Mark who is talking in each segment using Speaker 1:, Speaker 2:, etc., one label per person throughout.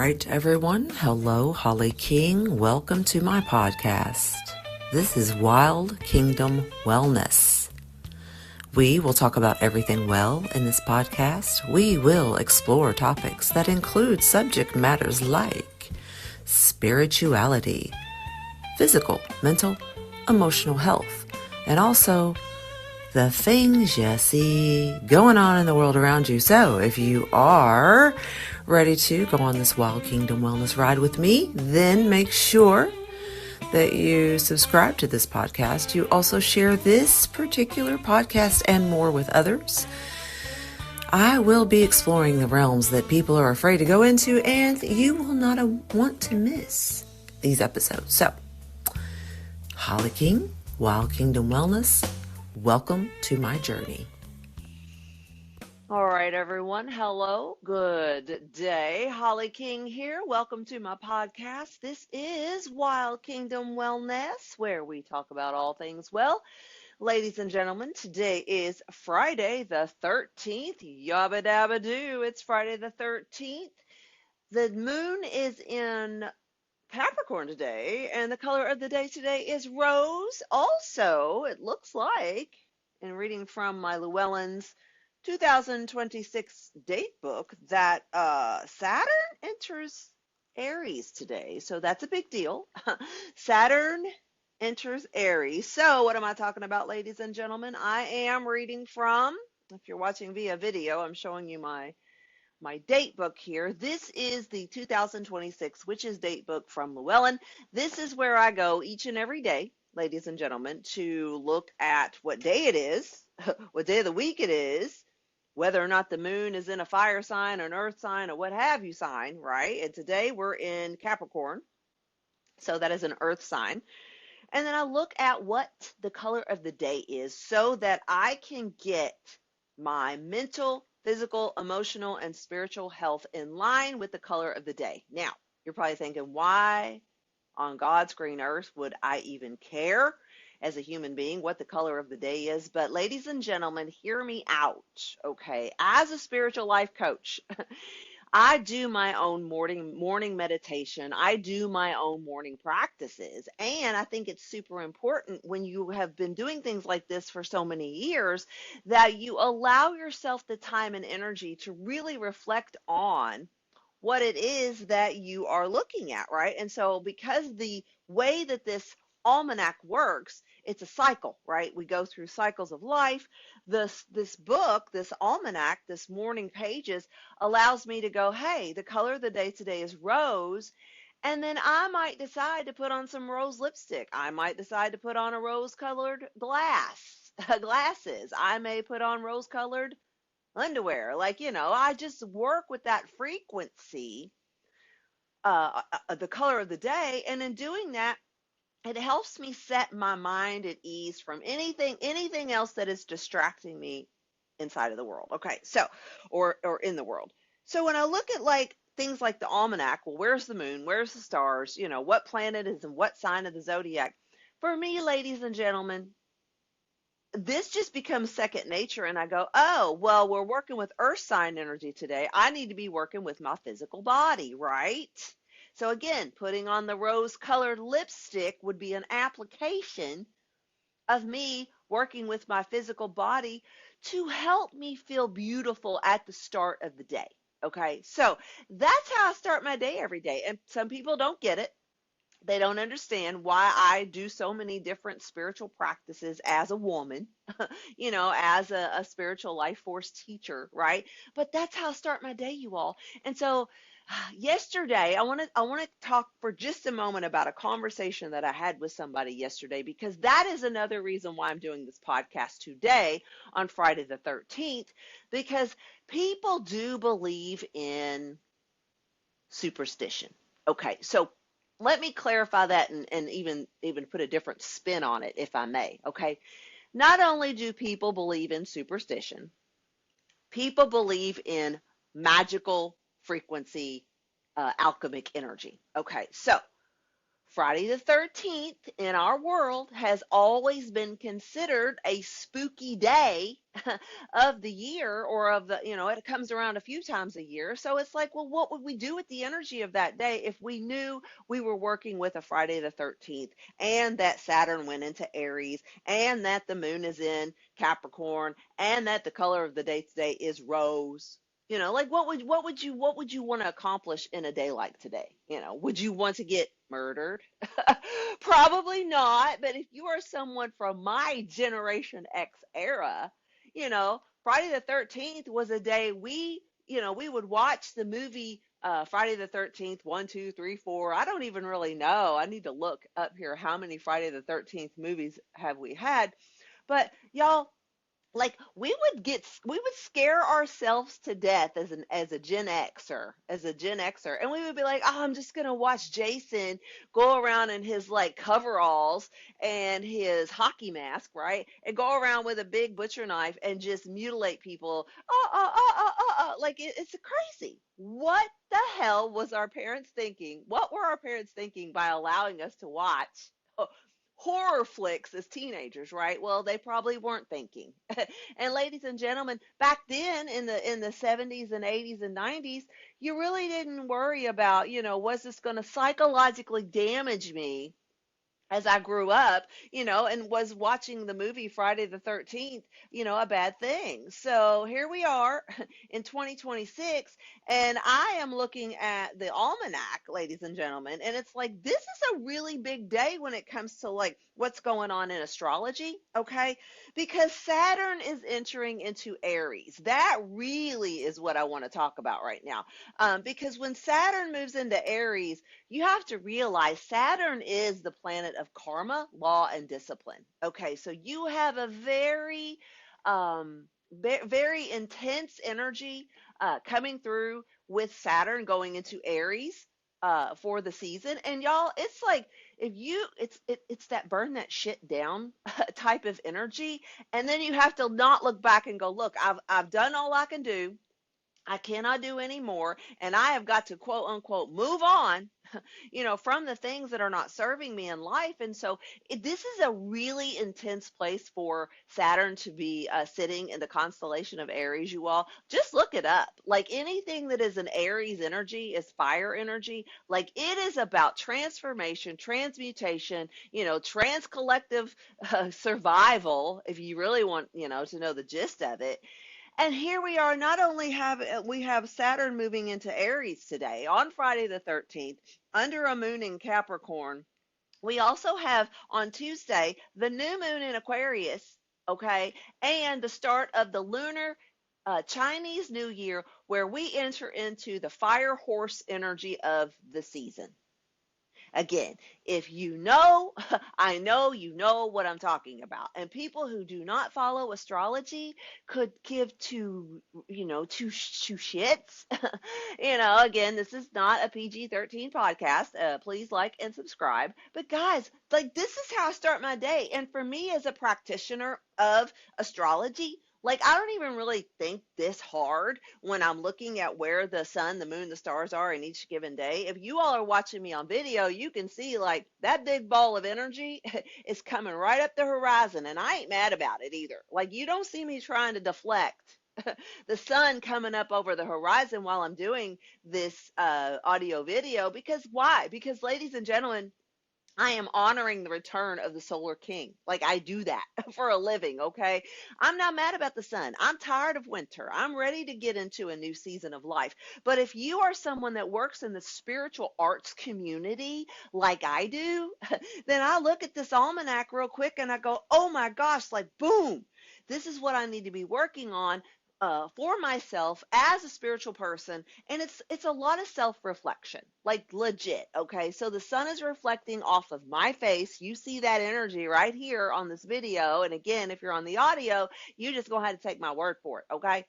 Speaker 1: right, everyone. Hello, Holly King. Welcome to my podcast. This is Wild Kingdom Wellness. We will talk about everything well in this podcast. We will explore topics that include subject matters like spirituality, physical, mental, emotional health, and also the things you see going on in the world around you. So if you are ready to go on this Wild Kingdom Wellness ride with me, then make sure that you subscribe to this podcast. You also share this particular podcast and more with others. I will be exploring the realms that people are afraid to go into, and you will not want to miss these episodes. So, Holly King, Wild Kingdom Wellness, welcome to my journey.
Speaker 2: All right, everyone. Hello. Good day. Holly King here. Welcome to my podcast. This is Wild Kingdom Wellness, where we talk about all things well. Ladies and gentlemen, today is Friday the 13th. Yabba dabba doo. It's Friday the 13th. The moon is in Capricorn today, and the color of the day today is rose. Also, it looks like, in reading from my Llewellyn's 2026 date book, that Saturn enters Aries today. So that's a big deal. Saturn enters Aries. So what am I talking about, ladies and gentlemen? I am reading from, if you're watching via video, I'm showing you my date book here. This is the 2026 Witches date book from Llewellyn. This is where I go each and every day, ladies and gentlemen, to look at what day it is, what day of the week it is, whether or not the moon is in a fire sign or an earth sign or what have you sign, right? And today we're in Capricorn, so that is an earth sign. And then I look at what the color of the day is so that I can get my mental, physical, emotional, and spiritual health in line with the color of the day. Now, you're probably thinking, why on God's green earth would I even care as a human being what the color of the day is? But ladies and gentlemen, hear me out, okay? As a spiritual life coach, I do my own morning meditation. I do my own morning practices. And I think it's super important when you have been doing things like this for so many years that you allow yourself the time and energy to really reflect on what it is that you are looking at, right? And so because the way that this almanac works, it's a cycle, right? We go through cycles of life. This book, this almanac, this morning pages allows me to go, hey, the color of the day today is rose. And then I might decide to put on some rose lipstick. I might decide to put on a rose-colored glasses. I may put on rose-colored underwear. I just work with that frequency, the color of the day. And in doing that, it helps me set my mind at ease from anything else that is distracting me inside of the world. Okay. So, or in the world. So when I look at things like the almanac, well, where's the moon? Where's the stars? What planet is in what sign of the zodiac? For me, ladies and gentlemen, this just becomes second nature, and I go, oh, well, we're working with earth sign energy today. I need to be working with my physical body, right? So again, putting on the rose-colored lipstick would be an application of me working with my physical body to help me feel beautiful at the start of the day, okay? So that's how I start my day every day, and some people don't get it. They don't understand why I do so many different spiritual practices as a woman, as a spiritual life force teacher, right? But that's how I start my day, you all. And so yesterday, I want to talk for just a moment about a conversation that I had with somebody yesterday, because that is another reason why I'm doing this podcast today on Friday the 13th, because people do believe in superstition. Okay, so let me clarify that and even put a different spin on it, if I may, okay? Not only do people believe in superstition, people believe in magical frequency, alchemic energy. Okay, so Friday the 13th in our world has always been considered a spooky day of the year, or of the, it comes around a few times a year. So it's like, well, what would we do with the energy of that day if we knew we were working with a Friday the 13th, and that Saturn went into Aries, and that the moon is in Capricorn, and that the color of the day today is rose? Like, what would you want to accomplish in a day like today? Would you want to get murdered? Probably not. But if you are someone from my Generation X era, Friday the 13th was a day we would watch the movie Friday the 13th, 1, 2, 3, 4. I don't even really know. I need to look up here how many Friday the 13th movies have we had. But y'all, like, we would scare ourselves to death as a Gen Xer, and we would be like, oh, I'm just gonna watch Jason go around in his like coveralls and his hockey mask, right, and go around with a big butcher knife and just mutilate people. Like, it's crazy. What the hell was our parents thinking? What were our parents thinking by allowing us to watch horror flicks as teenagers, right? Well, they probably weren't thinking. And ladies and gentlemen, back then in the 70s and 80s and 90s, you really didn't worry about, was this going to psychologically damage me as I grew up, and was watching the movie Friday the 13th, a bad thing. So here we are in 2026, and I am looking at the almanac, ladies and gentlemen, and it's like, this is a really big day when it comes to like what's going on in astrology, okay? Because Saturn is entering into Aries. That really is what I want to talk about right now. Because when Saturn moves into Aries, you have to realize Saturn is the planet of karma, law, and discipline. Okay, so you have a very intense energy coming through with Saturn going into Aries for the season. And y'all, it's like, if you it's that burn that shit down type of energy, and then you have to not look back and go, look, I've done all I can do. I cannot do any more, and I have got to quote unquote move on, from the things that are not serving me in life. And so this is a really intense place for Saturn to be sitting in the constellation of Aries, you all. Just look it up. Like, anything that is an Aries energy is fire energy. Like, it is about transformation, transmutation, trans collective survival, if you really want, to know the gist of it. And here we are, not only have we have Saturn moving into Aries today on Friday the 13th under a moon in Capricorn. We also have on Tuesday the new moon in Aquarius, okay, and the start of the lunar Chinese New Year, where we enter into the fire horse energy of the season. Again, if you know, I know you know what I'm talking about. And people who do not follow astrology could give two shits. Again, this is not a PG-13 podcast. Please like and subscribe. But guys, like, this is how I start my day. And for me, as a practitioner of astrology, like, I don't even really think this hard when I'm looking at where the sun, the moon, the stars are in each given day. If you all are watching me on video, you can see like that big ball of energy is coming right up the horizon, and I ain't mad about it either. Like, you don't see me trying to deflect the sun coming up over the horizon while I'm doing this audio video. Because why? Because, ladies and gentlemen, I am honoring the return of the solar king. Like, I do that for a living, okay? I'm not mad about the sun. I'm tired of winter. I'm ready to get into a new season of life. But if you are someone that works in the spiritual arts community like I do, then I look at this almanac real quick and I go, oh my gosh, like, boom. This is what I need to be working on for myself as a spiritual person. And it's a lot of self-reflection, like, legit. Okay, so the sun is reflecting off of my face. You see that energy right here on this video, and again, if you're on the audio, you just go ahead and take my word for it. Okay.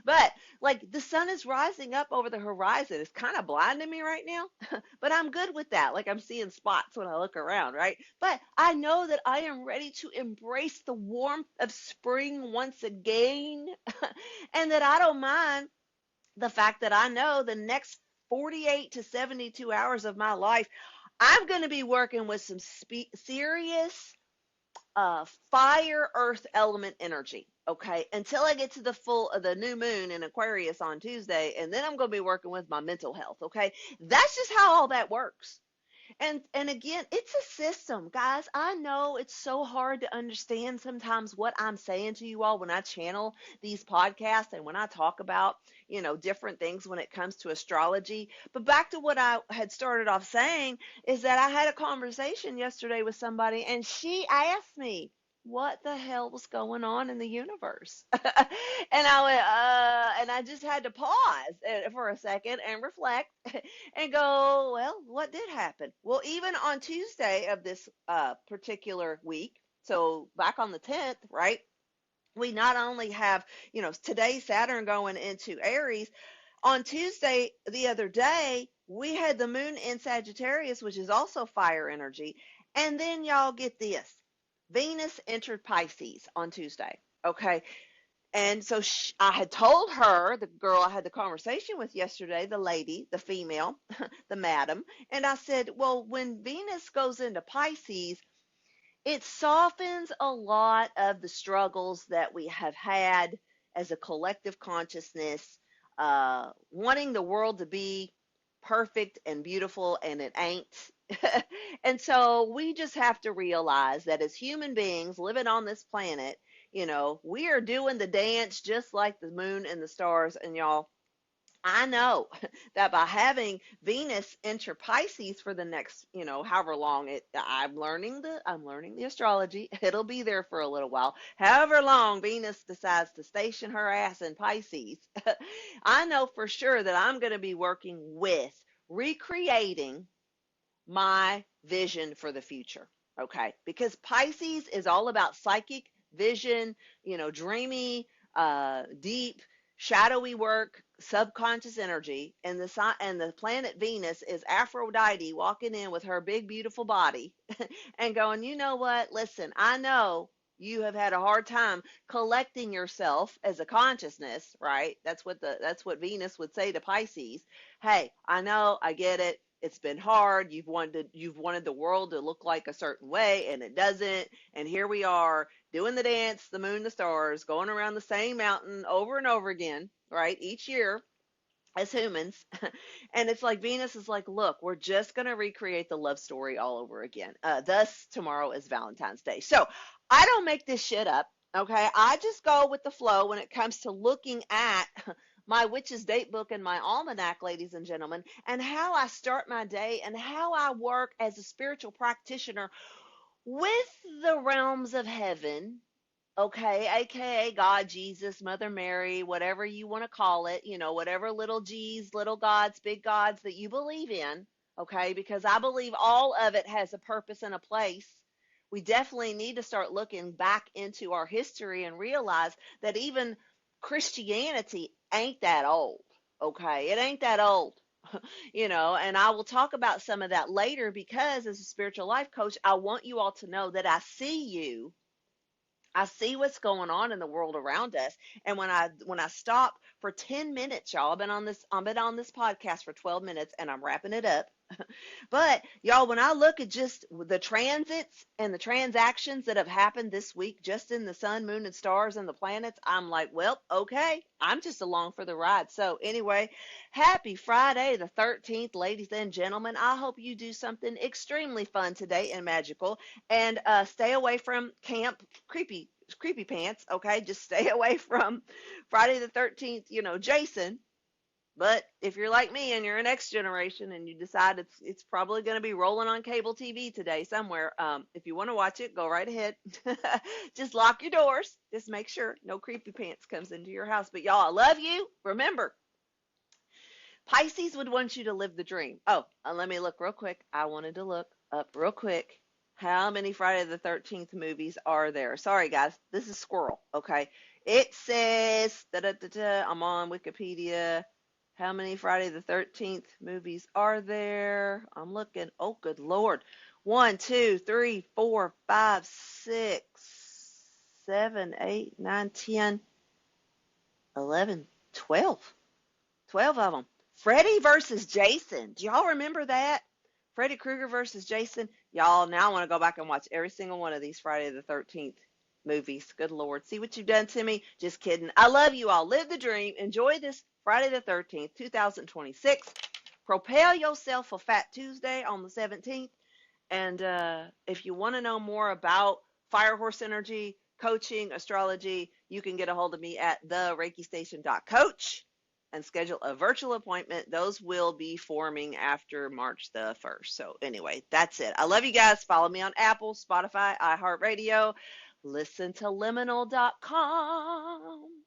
Speaker 2: But like, the sun is rising up over the horizon. It's kind of blinding me right now, but I'm good with that. Like, I'm seeing spots when I look around, right? But I know that I am ready to embrace the warmth of spring once again. And that I don't mind the fact that I know the next 48 to 72 hours of my life, I'm going to be working with some serious fire earth element energy. Okay, until I get to the full of the new moon in Aquarius on Tuesday, and then I'm going to be working with my mental health. Okay, that's just how all that works. And again, it's a system, guys. I know it's so hard to understand sometimes what I'm saying to you all when I channel these podcasts and when I talk about, different things when it comes to astrology. But back to what I had started off saying is that I had a conversation yesterday with somebody and she asked me, what the hell was going on in the universe? And I went, and I just had to pause for a second and reflect and go, well, what did happen? Well, even on Tuesday of this particular week, so back on the 10th, right? We not only have, today Saturn going into Aries. On Tuesday, the other day, we had the moon in Sagittarius, which is also fire energy. And then y'all get this. Venus entered Pisces on Tuesday. Okay. And so I had told her, the girl I had the conversation with yesterday, the lady, the female, the madam, and I said, well, when Venus goes into Pisces, it softens a lot of the struggles that we have had as a collective consciousness, wanting the world to be perfect and beautiful, and it ain't. And so we just have to realize that as human beings living on this planet, we are doing the dance just like the moon and the stars. And y'all, I know that by having Venus enter Pisces for the next, however long I'm learning the astrology. It'll be there for a little while. However long Venus decides to station her ass in Pisces, I know for sure that I'm going to be working with recreating my vision for the future. Okay. Because Pisces is all about psychic vision, dreamy, deep, shadowy work, subconscious energy. And the planet Venus is Aphrodite walking in with her big, beautiful body and going, you know what? Listen, I know you have had a hard time collecting yourself as a consciousness, right? That's what Venus would say to Pisces. Hey, I know, I get it. It's been hard. You've wanted the world to look like a certain way and it doesn't. And here we are doing the dance, the moon, the stars, going around the same mountain over and over again, right? Each year as humans. And it's like Venus is like, look, we're just going to recreate the love story all over again. Thus, tomorrow is Valentine's Day. So I don't make this shit up. Okay. I just go with the flow when it comes to looking at my witch's date book and my almanac, ladies and gentlemen, and how I start my day and how I work as a spiritual practitioner with the realms of heaven. Okay, aka God, Jesus, Mother Mary, whatever you want to call it, whatever little G's, little gods, big gods that you believe in. Okay, because I believe all of it has a purpose and a place. We definitely need to start looking back into our history and realize that even Christianity ain't that old. Okay, it ain't that old. And I will talk about some of that later because as a spiritual life coach, I want you all to know that I see you. I see what's going on in the world around us. And when I stop for 10 minutes, y'all, I've been on this podcast for 12 minutes and I'm wrapping it up. But y'all, when I look at just the transits and the transactions that have happened this week, just in the sun, moon, and stars and the planets, I'm like, well, okay, I'm just along for the ride. So anyway, happy Friday the 13th, ladies and gentlemen. I hope you do something extremely fun today and magical, and stay away from camp creepy pants. Okay, just stay away from Friday the 13th, Jason. But if you're like me and you're an X generation and you decide it's probably going to be rolling on cable TV today somewhere, if you want to watch it, go right ahead. Just lock your doors. Just make sure no creepy pants comes into your house. But y'all, I love you. Remember, Pisces would want you to live the dream. Oh, let me look real quick. I wanted to look up real quick. How many Friday the 13th movies are there? Sorry, guys. This is Squirrel. Okay. It says, I'm on Wikipedia. How many Friday the 13th movies are there? I'm looking. Oh, good Lord. 1, 2, 3, 4, 5, 6, 7, 8, 9, 10, 11, 12. 12 of them. Freddy versus Jason. Do y'all remember that? Freddy Krueger versus Jason. Y'all, now I want to go back and watch every single one of these Friday the 13th movies. Good Lord. See what you've done to me? Just kidding. I love you all. Live the dream. Enjoy this Friday the 13th, 2026. Propel yourself for Fat Tuesday on the 17th. And if you want to know more about Fire Horse Energy, coaching, astrology, you can get a hold of me at thereikistation.coach and schedule a virtual appointment. Those will be forming after March the 1st. So anyway, that's it. I love you guys. Follow me on Apple, Spotify, iHeartRadio. Listen to liminal.com.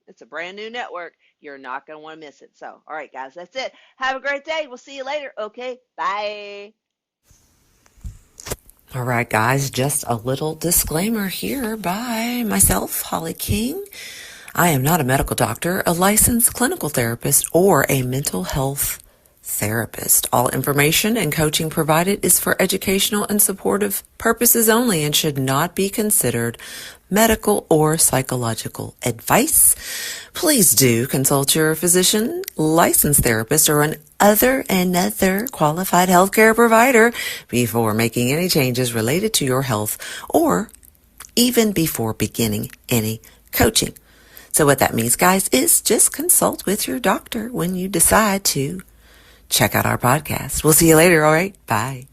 Speaker 2: It's a brand new network. You're not going to want to miss it. So, all right, guys, that's it. Have a great day. We'll see you later. Okay, bye.
Speaker 1: All right, guys, just a little disclaimer here by myself, Holly King. I am not a medical doctor, a licensed clinical therapist, or a mental health therapist. All information and coaching provided is for educational and supportive purposes only and should not be considered medical or psychological advice. Please do consult your physician, licensed therapist, or another qualified healthcare provider before making any changes related to your health or even before beginning any coaching. So what that means, guys, is just consult with your doctor when you decide to check out our podcast. We'll see you later, all right? Bye.